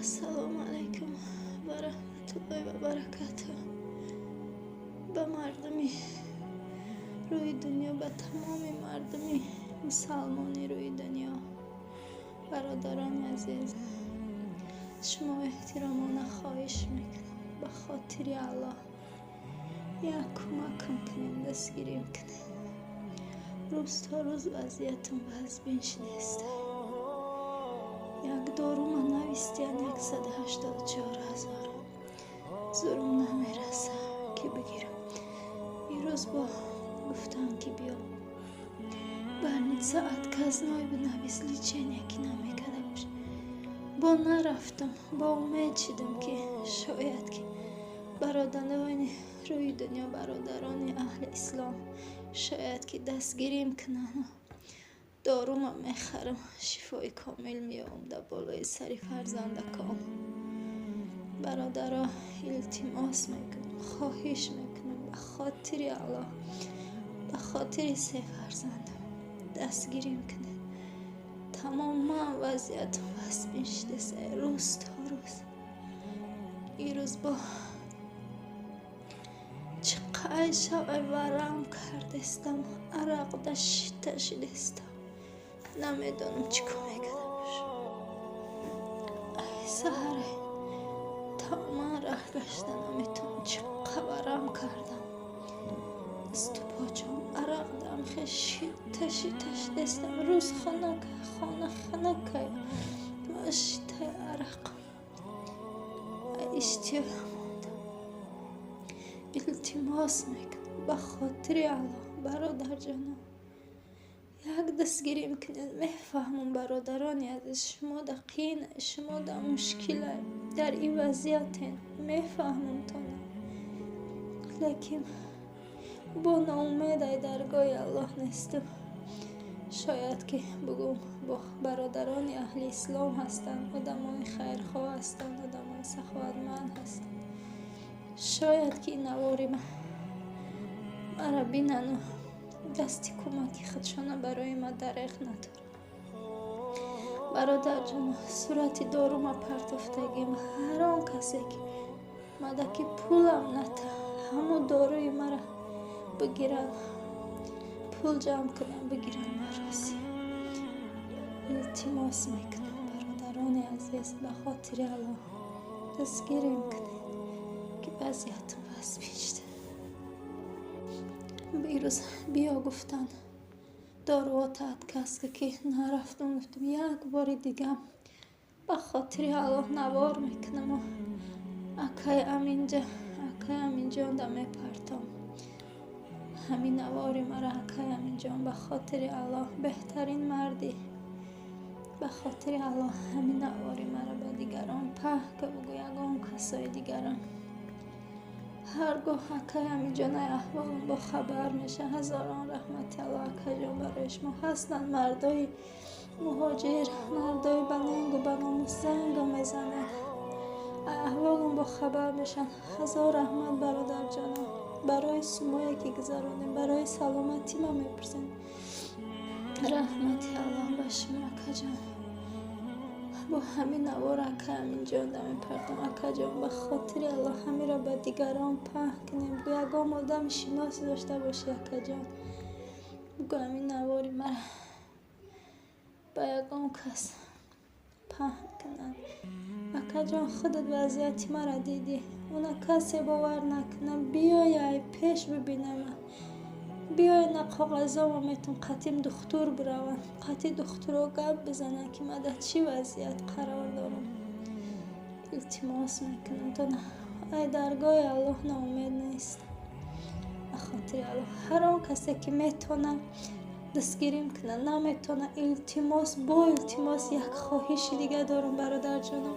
السلام علیکم و رحمت الله و برکاته. به مردمی روی دنیا، به تمام مردمی مسلمانی روی دنیا، برادران عزیز، شما احترامانه خواهش میکنم به خاطر الله یک کمکم کنین، دستگیریم کنین. روز تا روز وضعیتم بازبین شده. یک دارو من نویستین 184,000 زورم نمیرسه که بگیرم. این روز با گفتن که بیا برنید ساعت کزنای بنویس لیچین یکی نمیکده باشه. با نرفتم، با امید شدم که شاید که برادران روی دنیا، برادران اهل اسلام شاید که دستگیریم کنن، داروم میخرم، شفای کامل میام در بالای سری فرزندکام. برادرها التماس میکنم، خواهش میکنم به خاطر الله، به خاطر 3 فرزندم دستگیریم کنه. تمام من وضعیتم بازبین شده روز تا روز. این روز با چقدر شوی ورم کردستم، عرق دشته شدستم، نمیدونم چی کنم باشه. ای سهره تا من راه گشته نمیتونم، چقدر ورم کردم، دست و پاچم عرق دم شیته دستم. روز خانه که شیته عرق اشتیاق التماس میکنم به خاطر الله برادر جانم یک دستگیریم کنید. میفهمم برادرانی از شما در قین، شما در مشکل، در این وضعیت میفهمم تانه، لیکن با ناامید درگاه الله نیستم. شاید که بگم با برادران اهل اسلام هستند، آدمای خیرخواه هستند، آدمای سخاوتمند هستند. شاید که این نواری مرا بینن و دستی کمکی خودشان برای ما دریغ نداره. برادر جان، صورت دارو ما پرتفتگیم، هر آن کسی که مدکی پولم نته همون داروی مرا بگیرن، پول جمع کنن بگیرن مرسی. التماس میکنم برادران عزیز به خاطر الله دستگیریم کنید که وضعیتم بازبین شده. بیروز بیا گفتن داروات کس که نرفتم، گفتم یک بار دیگه به خاطر الله نوار میکنم و اکای امینجان دمه پرتام همین نواری مرا اکای امینجان به خاطر الله بهترین مردی، به خاطر الله همین نواری مرا به دیگران که بگو یگان کسای دیگران هرگاه اکای امینجان احوالم با خبر میشه. هزاران رحمت الله اکای جان برای شما هستن. مردای مهاجر، مردای بننگ و بناموس زنگ میزنن، احوالم با خبر میشن. هزار رحمت برادر جانم برای سمایی که گذرانیم، برای سلامتی ما میپرسن. رحمت الله به شما اکا جان. با همین نوار اکا همین جان دمی پردم. اکا جان به خاطر الله همین را به دیگران پهن کنیم. بگو اگه آدم شناس داشته باشی اکا جان، بگو همین نواری مرا به یگان کس پهن کنن. اکا جان خودت وضعیتی مرا دیدی، اونا کسی باور نکنه. بیای پیش ببینم، بیای نه کاغذا و میتون قطیم دکتر بروم، قطی دکتر گپ بزنن که من در چی وضعیت قرار دارم. التماس میکنم تا نه ای درگاه الله ناامید نیست. بخاطر الله هر آن کسی که میتونه دستگیریم کنه، نمیتونه التماس با التماس یک خواهش دیگه دارم برادر جانم،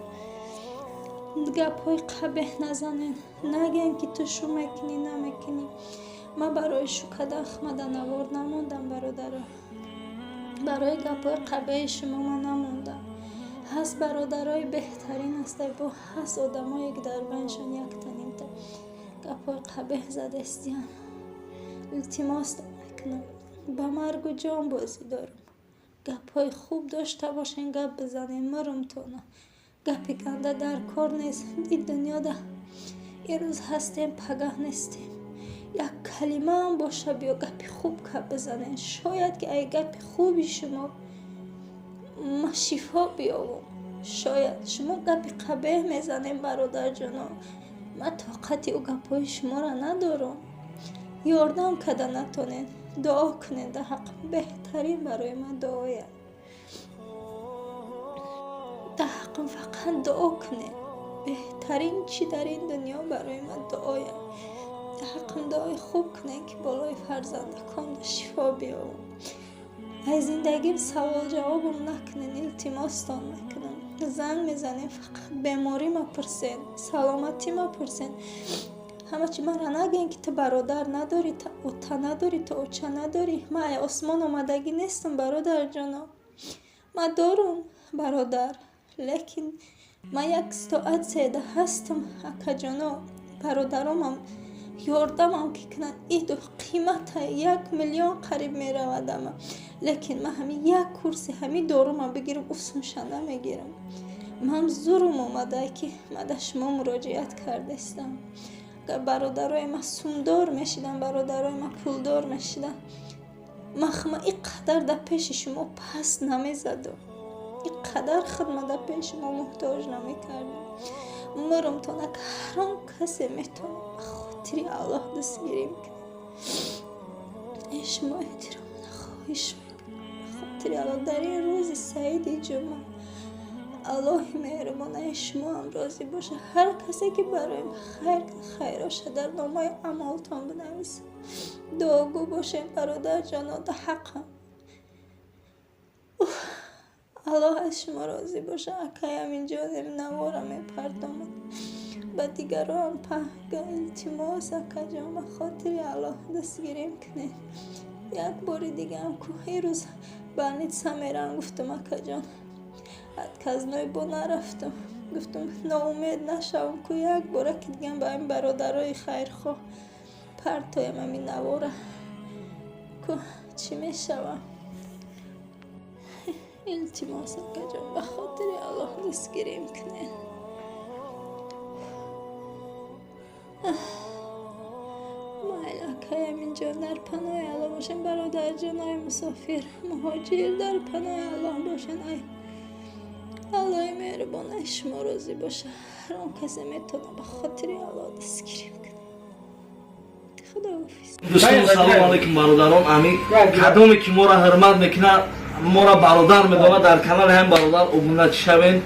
گپای قبیح نزنین، نگین که تو شو میکنی نمیکنی. من برای شو کدخ مدن نوار نموندم برادر، برای گپای قبیح شما من نموندم. هست برادرای بهترین هست، با هست آدمایی که در بینشان یک تنیم تا گپای قبیح زده استیان. التماس میکنم با مرگ و جان بازی دارم، گپای خوب داشته باشین، گپ بزنین مرم تو نه. гапи ганда дар кор нест. ин дунёда ирӯз ҳастем пагаҳ нестем. як калимаам боша биё гапи хуб гап бизанем. шояд ки ай гапи хуби шумо ма шифо биёвам. шояд шумо гапи қабеҳ мезанем бародарҷоно. ма тоқати ӯ гапҳои шуморо надорам. ёрдам када натонед. дуо кунед дар ҳақ. беҳтарин барои ман дуоя. дар ҳақм фақат дуо кунед. беҳтарин чӣ дар ин дунё барои ман дуоя. дар ҳақм дуои хуб кунед ки болои фарзандаконда шифо биёвам. аз зиндагим савол ҷавобам накунед. илтимостон мекунам. занг мезанем фақат беморима пурсен. саломатима пурсен. ҳамачи мара нагӯен ки ту бародар надорӣ, ту ота надорӣ, ту оча надорӣ. ман ай осмон омадагӣ нестам бародарҷоно. ман дорам бародар. лекин ман як ситуатсияда ҳастам акаҷоно. бародаромам ёрдамам ки кунанд. иду қимата 1 миллион қариб меравадама. лекин ман ҳамин як курси ҳамин дорума бигирам усмуша намегирам. ман зурум омада ки ман да шумо муроҷиат кардастам. агар бародарои ман сумдор мешидан, бародарои ман пулдор мешидан, ман иққадар дар пеши шумо паст намезадам. иққадар хидмат дар пеши шумо муҳтоҷ намекардам. умрумтон ак ҳарон касе метавонад ба хотири Аллоҳ дастгирӣ кунад. шумо эҳтиромона хоҳиш мекунам ба хотири Аллоҳ дар ин рӯзи саиди ҷумъа. аллоҳи меҳрубон ай шумо ҳам розӣ боша. ҳар касе ки барои хайр хайроша дар номаи амолтон бинависад. дуогӯ бошем бародарҷоно. дар ҳақам аллоҳ аз шумо розӣ боша. акаям инҷонем навора мепардомад. ба дигарон паҳга илтимос акаҷон ба хотири Аллоҳ дастгирим кунед. як бори дигам ку ирӯз больница мерам гуфтам акаҷон. отказной бо нарафтам. гуфтам ноумед нашавам ку як бора ки дигам ба ин бародарои хайрхоҳ партоям амин навора ку чӣ мешавам. илтимос акаҷон ба хотири Аллоҳ дастгирим кунед. майли акаям инҷо дар паноҳи Аллоҳ бошен. бародарҷонои мусофир муҳоҷир дар паноҳи Аллоҳ бошен. ай аллоҳи меҳрубон ай шумо розӣ боша. ҳар он касе метавонад ба хотири Аллоҳ дастгирим кунад. худоҳофиз. дӯстон салом алайкум бародарон. ами кадоме ки моро ҳурмат мекунад, моро бародар медонад, дар канали ҳам бародар обуначӣ шавен.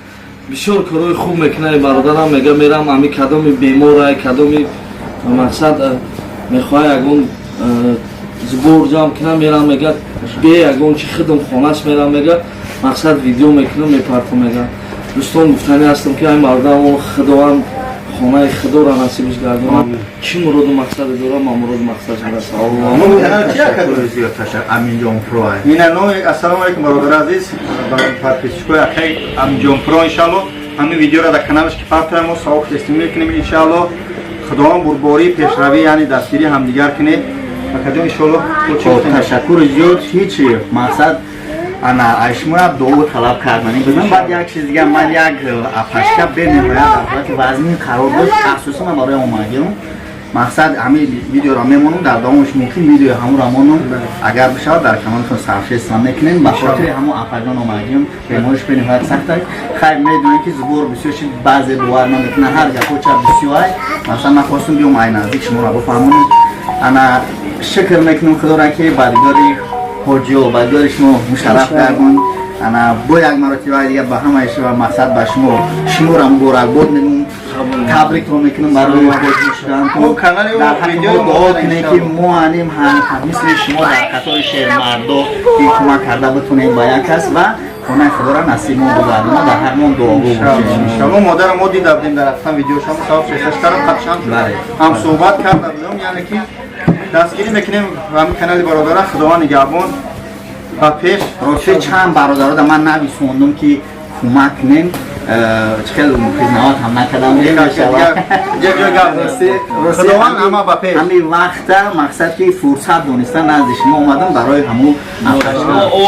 бисёр корои хуб мекунад. бародарам мега мерам ами кадоми беморай, кадоми мақсад мехоҳад ягон збор ҷамъ кунам мерам мега бе ягон чи хидм хонаш мерам мега мақсад видео мекунам мепартам мега. дӯстон гуфтанӣ ҳастам ки ай бародарам худованд хонаи худоро насибиш гардонад. чӣ муроду мақсаде дорам, ман муроду мақсадам расам. Ассалому алайкум бародар азиз. подписчикои акай Аминҷон Про иншаллоҳ ҳамин видеоро дар каналаш ки партоям мо савоқ тестӣ мекунем иншаллоҳ. худованд бурборӣ пешравӣ яъне дастгирӣ ҳамдигар кунед. акаҷон иншаллоҳ ташаккури зиёд. ҳеҷ мақсад ана айшмоя дуо талаб кардани бинам. баъд як чиз дига ман як афашка бениҳоят дар ҳолати вазнин қарор дошт. асосан ман барои омадиам мақсад ҳамин видеоро мемонам дар давомаш мумкин видеои ҳамуро монам агар бишавад дар каналтон сарфесан мекунем ба хотири ҳамон афаҷон омадиам. бемориш бениҳоят сахта. хайр медонем ки зубор бисёр чиз баъзе бовар намекунад. ҳар гапо ча бисёр масалан ман хостам биём ай наздик шуморо бифаҳмонам. ана шукр мекунам худоро ки ба дигори ҳоҷиё ба дигори шумо мушарраф гардон. ана бо як маротиба дигар ба ҳамаи шумо мақсад ба шуморо муборакбод мегӯям. табрикро мекунам барои ҳоҷӣ шудантон. дар ҳаққи мо дуо кунем ки мо ҳаним мисли шумо дар қатори шермардо ки кӯмак карда битонем ба як кас ва хонаи худоро насиб мо бигардонад. дар ҳақ мо дуогӯ бошем. иншаллоҳ модарро мо дида будем дар рафтан видеошам савоқ тесташ кардам. қатшан ҳам суҳбат карда будам яъне ки дастгирӣ мекунем ва ҳамин канали бародара худованд нигаҳбон ба пеш. рости чанд бародарода ман нависондум ки кӯмак кунем. чхел хизмат ҳам накардам. худованд ҳама ба пеш. ҳамин вақта мақсад ки фурсат дониста назди шумо омадам барои ҳамон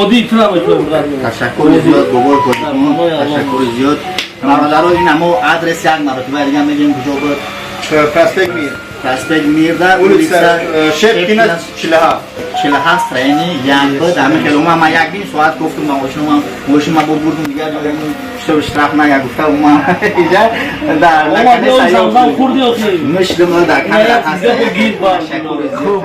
одӣ тра ташаккури зиёд. бобои ходикон ташаккури зиёд. برادرها این همو آدرس یک مرتبه دیگه میگیم کجا بود Prospect Mir. Prospect Mir da Улица Шепкина 47. 47 строение یک بود همه کلومه ما یک بین ساعت گفتم ماشین ما بردم دیگه شو اشتراف نگه گفته ما اینجا در ما دیگه سایه خوردی آخی مشدم در کانال هست دیگه بگیر با خوب